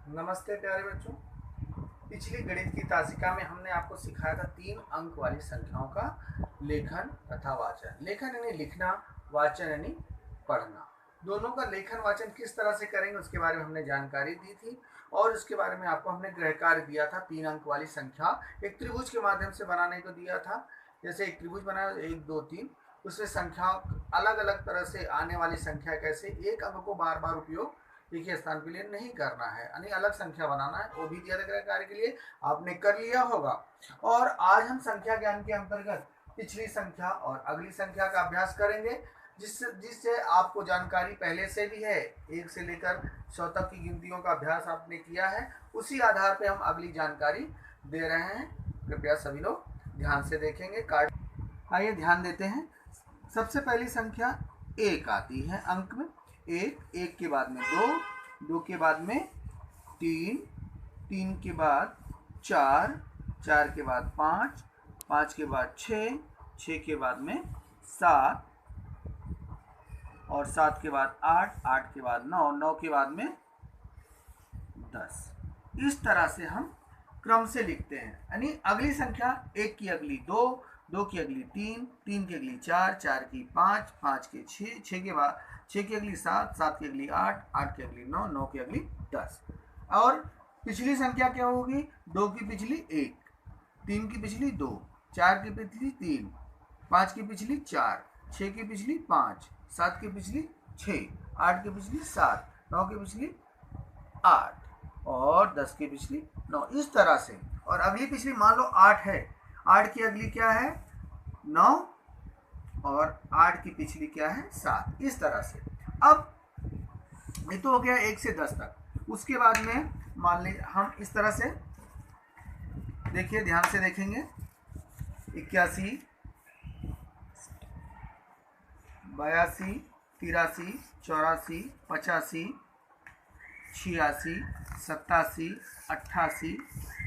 नमस्ते प्यारे बच्चों। पिछली गणित की तासिका में हमने आपको सिखाया था 3 अंक वाली संख्याओं का लेखन तथा वाचन। लेखन यानी लिखना, वाचन यानी पढ़ना। दोनों का लेखन वाचन किस तरह से करेंगे उसके बारे में हमने जानकारी दी थी और उसके बारे में आपको हमने गृह कार्य दिया था। 3 अंक वाली संख्या एक त्रिभुज के माध्यम से बनाने को दिया था। जैसे एक त्रिभुज बनाया 1 2 3, उसमें संख्या अलग अलग तरह से आने वाली संख्या कैसे एक अंक को बार बार उपयोग एक ही स्थान के लिए नहीं करना है, यानी अलग संख्या बनाना है। वो भी दिया गया कार्य के लिए आपने कर लिया होगा। और आज हम संख्या ज्ञान के अंतर्गत पिछली संख्या और अगली संख्या का अभ्यास करेंगे, जिससे आपको जानकारी पहले से भी है। 1 से लेकर 100 तक की गिनतियों का अभ्यास आपने किया है, उसी आधार पर हम अगली जानकारी दे रहे हैं। कृपया सभी लोग ध्यान से देखेंगे। कार्ड आइए ध्यान देते हैं। सबसे पहली संख्या 1 आती है अंक में। 1 के बाद में 2, 2 के बाद में 3, 3 के बाद 4, 4 के बाद 5, 5 के बाद 6, 6 के बाद में 7 और 7 के बाद 8, 8 के बाद 9, 9 के बाद में 10। इस तरह से हम क्रम से लिखते हैं, यानी अगली संख्या 1 की अगली 2, 2 की अगली 3, 3 की अगली 4, 4 की 5, 5 के 6, 6 के बाद 6 की अगली 7, 7 की अगली 8, 8 की अगली 9, 9 की अगली 10। और पिछली संख्या क्या होगी? 2 की पिछली 1, 3 की पिछली 2, 4 की पिछली 3, 5 की पिछली 4, 6 की पिछली 5, 7 की पिछली 6, 8 की पिछली 7, 9 की पिछली 8 और 10 की पिछली 9। इस तरह से। और अगली पिछली मान लो 8 है, 8 की अगली क्या है? 9 और 8 की पिछली क्या है? 7। इस तरह से। अब ये तो हो गया 1 से 10 तक। उसके बाद में मान लीजिए हम इस तरह से देखिए, ध्यान से देखेंगे। 81, 82, 83, 84, 85, 86, 87, 88,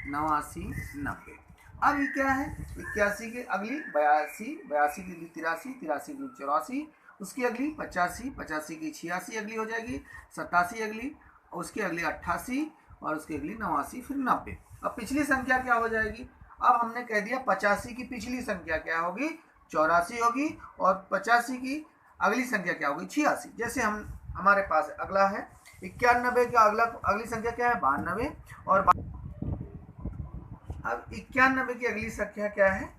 89, 90। अब ये क्या है? 81 की अगली 82, 82 की अगली 83, 83 की 84, उसकी अगली 85, 85 की 86 अगली हो जाएगी, 87 अगली, उसकी अगली 88 और उसकी अगली 89, फिर 90। अब पिछली संख्या क्या हो जाएगी? अब हमने कह दिया 85 की पिछली संख्या क्या होगी? 84 होगी। और 85 की अगली संख्या क्या होगी? 86। जैसे हम हमारे पास अगला है 91 का अगली संख्या क्या है? 92। और अब 91 की अगली संख्या क्या है?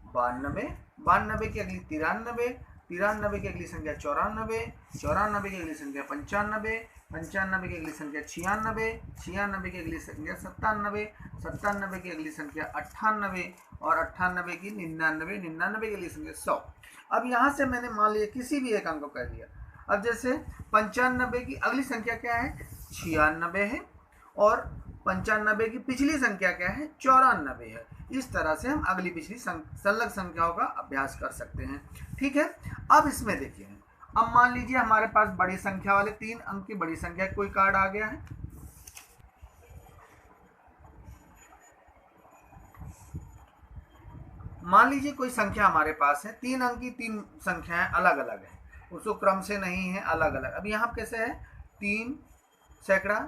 92। 92 की अगली 93, 93 की अगली संख्या 94, 94 की अगली संख्या 95, 95 की अगली संख्या 96, 96 की अगली संख्या 97, 97 की अगली संख्या 98 और 98 की 99, 99 की अगली संख्या 100। अब यहाँ से मैंने मान लिया किसी भी एक अंक को कर दिया। अब जैसे 95 की अगली संख्या क्या है? 96 है और 95 की पिछली संख्या क्या है? 94 है। इस तरह से हम अगली पिछली संलग्न संख्याओं का अभ्यास कर सकते हैं। ठीक है। अब इसमें देखिए, अब मान लीजिए हमारे पास बड़ी संख्या वाले 3 अंक की बड़ी संख्या कोई कार्ड आ गया है। मान लीजिए कोई संख्या हमारे पास है, 3 अंक की 3 संख्याएं अलग अलग है, उसको क्रम से नहीं है, अलग अलग। अब यहाँ कैसे है? 3 सैकड़ा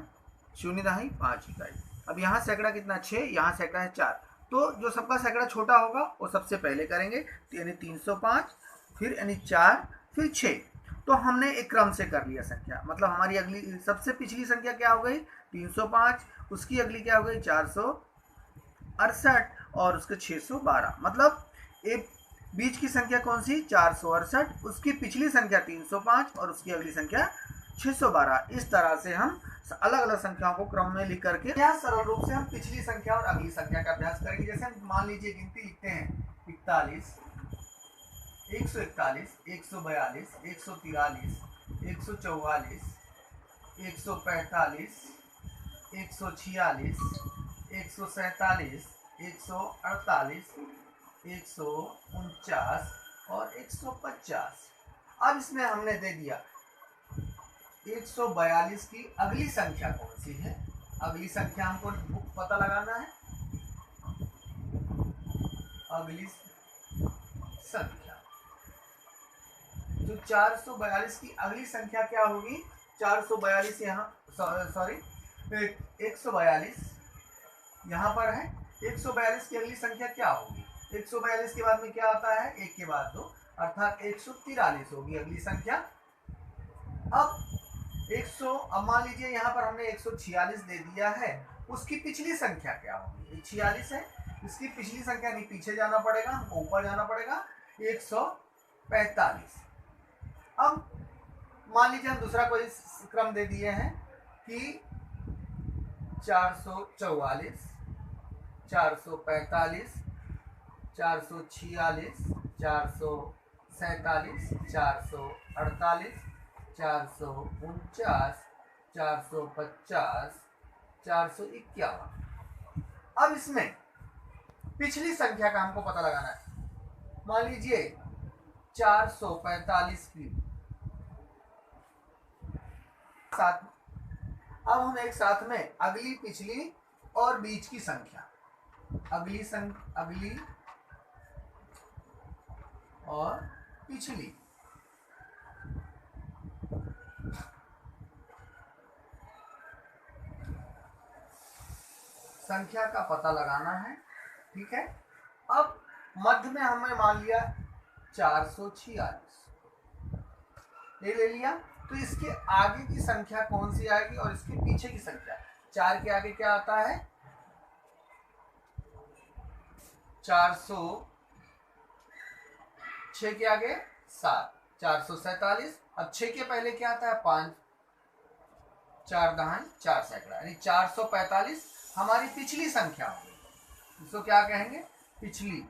0.5 इकाई। अब यहाँ सैकड़ा कितना? 6, यहाँ सैकड़ा है 4। तो जो सबका सैकड़ा छोटा होगा वो सबसे पहले करेंगे, यानी 305, फिर यानी 4, फिर 6। तो हमने एक क्रम से कर लिया संख्या, मतलब हमारी अगली सबसे पिछली संख्या क्या हो गई? 305, उसकी अगली क्या हो गई? 468 और उसके 612। मतलब एक बीच की संख्या कौन सी? 468, उसकी पिछली संख्या 305 और उसकी अगली संख्या 612। इस तरह से हम अलग अलग संख्याओं को क्रम में लिख करके यह सरल रूप से हम पिछली संख्या और अगली संख्या का अभ्यास करेंगे। जैसे हम मान लीजिए गिनती लिखते हैं 41, 141, 142, 143, 144, 145, 146, 147, 148, 149 और 150। अब इसमें हमने दे दिया 142 की अगली संख्या कौन सी है? अगली संख्या हमको पता लगाना है। अगली संख्या तो 442 की अगली संख्या क्या होगी? 442 यहाँ सॉरी 142 यहाँ पर है। 142 की अगली संख्या क्या होगी? 142 के बाद में क्या आता है? 1 के बाद 2, अर्थात 143 होगी अगली संख्या। अब मान लीजिए यहाँ पर हमने 146 दे दिया है, उसकी पिछली संख्या क्या होगी? 46 है, इसकी पिछली संख्या नहीं, पीछे जाना पड़ेगा, हमको ऊपर जाना पड़ेगा, 145। अब मान लीजिए हम दूसरा कोई क्रम दे दिए हैं कि 444, 445, 446, 447, 448, 449, 450, 451। अब इसमें पिछली संख्या का हमको पता लगाना है। मान लीजिए 445 की साथ, अब हम एक साथ में अगली, पिछली और बीच की संख्या, अगली और पिछली संख्या का पता लगाना है। ठीक है, अब मध्य में हमें मान लिया 446, ये ले लिया, तो इसके आगे की संख्या कौन सी आएगी और इसके पीछे की संख्या? 4 के आगे क्या आता है? 400, 6 के आगे 7, 447। अब 6 के पहले क्या आता है? 5, 4 दहाई 4 सैकड़ा, यानी 445 हमारी पिछली संख्या होगी। इसको क्या कहेंगे? पिछली।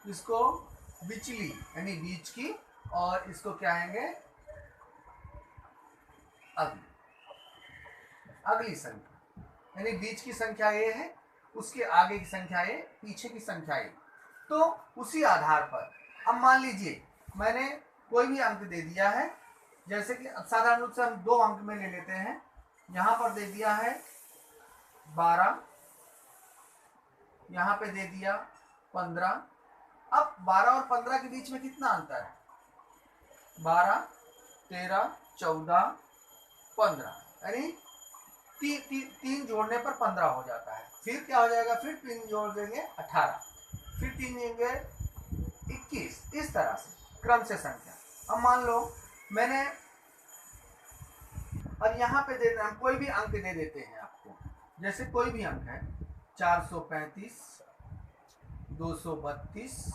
इसको बिचली यानी बीच की, और इसको क्या कहेंगे? अगली संख्या, यानी बीच की संख्या ये है, उसके आगे की संख्या ये, पीछे की संख्या ये। तो उसी आधार पर अब मान लीजिए मैंने कोई भी अंक दे दिया है, जैसे कि अब साधारण रूप से हम 2 अंक में ले लेते हैं। यहाँ पर दे दिया है 12, यहाँ पे दे दिया 15। अब 12 और 15 के बीच में कितना अंतर है? 12, 13, 14, 15, यानी तीन जोड़ने पर 15 हो जाता है। फिर क्या हो जाएगा? फिर 3 जोड़ देंगे 18, फिर 3 देंगे 21। इस तरह से क्रम से संख्या। अब मान लो मैंने, अब यहाँ पे देना, हम कोई भी अंक दे देते हैं आपको, जैसे कोई भी अंक है 435, 232,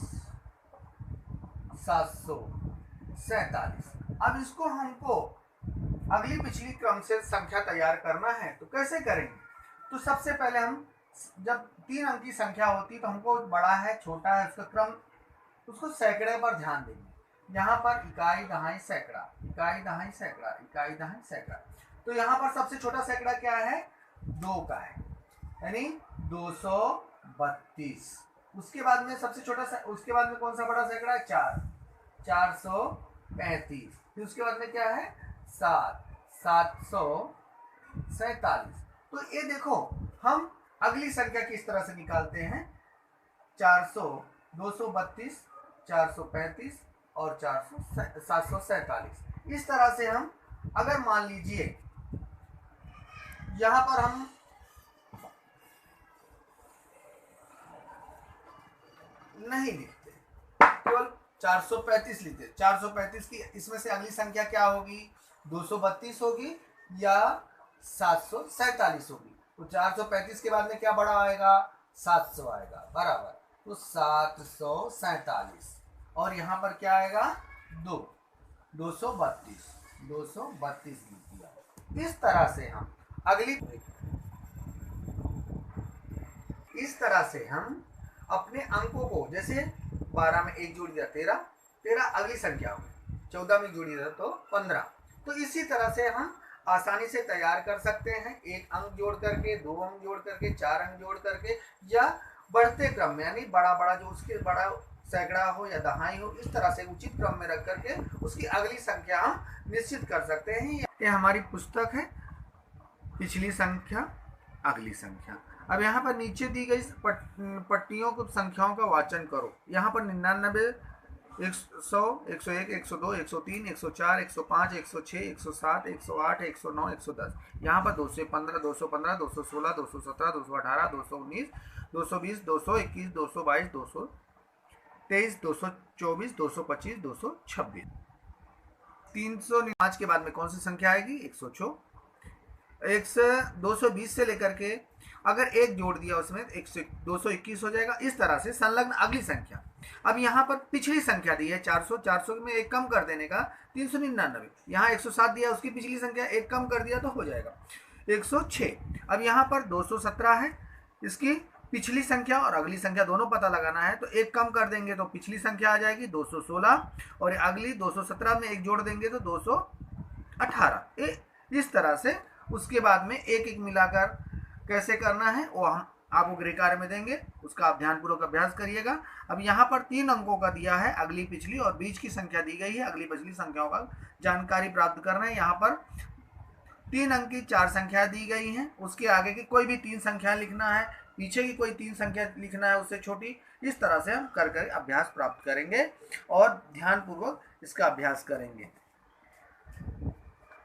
747। अब इसको हमको अगली पिछली क्रम से संख्या तैयार करना है, तो कैसे करेंगे? तो सबसे पहले हम, जब 3 अंक की संख्या होती तो हमको बड़ा है छोटा है उसका क्रम, उसको सैकड़े पर ध्यान देंगे। यहाँ पर इकाई दहाई सैकड़ा, इकाई दहाई सैकड़ा, इकाई दहाई सैकड़ा। तो यहाँ पर सबसे छोटा सैकड़ा क्या है? 2 का है, यानी 232। उसके बाद में सबसे छोटा, उसके बाद में कौन सा बड़ा सैकड़ा है? 4, 435। फिर उसके बाद में क्या है? 7, 747। तो ये देखो हम अगली संख्या किस तरह से निकालते हैं? 232, 435 और 747। इस तरह से हम, अगर मान लीजिए यहां पर हम नहीं लिखते, केवल 435 लिखते, 435 की इसमें से अगली संख्या क्या होगी? 232 होगी या 747 होगी। तो 435 के बाद में क्या बड़ा आएगा? 700 आएगा, बराबर। तो 747, और यहाँ पर क्या आएगा? 232 लिख दिया। इस तरह से हम इस तरह से हम अपने अंकों को, जैसे 12 में 1 जोड़ दिया 13, 13 अगली संख्या हुई, 14 में जोड़ दिया तो 15। तो इसी तरह से हम आसानी से तैयार कर सकते हैं, 1 अंक जोड़ करके, 2 अंक जोड़ करके, 4 अंक जोड़ करके, या बढ़ते क्रम में, यानी बड़ा जो उसके बड़ा सैकड़ा हो या दहाई हो, इस तरह से उचित क्रम में रख करके उसकी अगली संख्या हम निश्चित कर सकते हैं। ये हमारी पुस्तक है, पिछली संख्या अगली संख्या। अब यहाँ पर नीचे दी गई पट्टियों को, संख्याओं का वाचन करो। यहाँ पर 99 100, 101, 102, 103, 104, 105, 106, 107, 108, 109, 110। यहाँ पर 215, 215, 216, 217, 218, 219, 220, 221, 222, 223, 224, 225, 226। 305 के बाद में कौन सी संख्या आएगी? 220 से लेकर के अगर एक जोड़ दिया उसमें 221 हो जाएगा। इस तरह से संलग्न अगली संख्या। अब यहाँ पर पिछली संख्या दी है 400, 400 में एक कम कर देने का 399। यहाँ 107 दिया, उसकी पिछली संख्या एक कम कर दिया तो हो जाएगा 106। अब यहाँ पर 217 है, इसकी पिछली संख्या और अगली संख्या दोनों पता लगाना है, तो एक कम कर देंगे तो पिछली संख्या आ जाएगी 216 और अगली 217 में एक जोड़ देंगे तो 218। इस तरह से उसके बाद में एक एक मिलाकर कैसे करना है वो हम आपको गृह कार्य में देंगे, उसका आप ध्यानपूर्वक अभ्यास करिएगा। अब यहाँ पर 3 अंकों का दिया है, अगली पिछली और बीच की संख्या दी गई है, अगली पिछली संख्याओं का जानकारी प्राप्त करना है। यहाँ पर 3 अंक की 4 संख्या दी गई हैं, उसके आगे की कोई भी 3 संख्या लिखना है, पीछे की कोई 3 संख्या लिखना है उससे छोटी। इस तरह से हम कर कर अभ्यास प्राप्त करेंगे और ध्यानपूर्वक इसका अभ्यास करेंगे।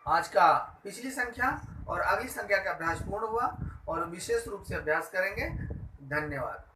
आज का पिछली संख्या और अगली संख्या का अभ्यास पूर्ण हुआ और विशेष रूप से अभ्यास करेंगे। धन्यवाद।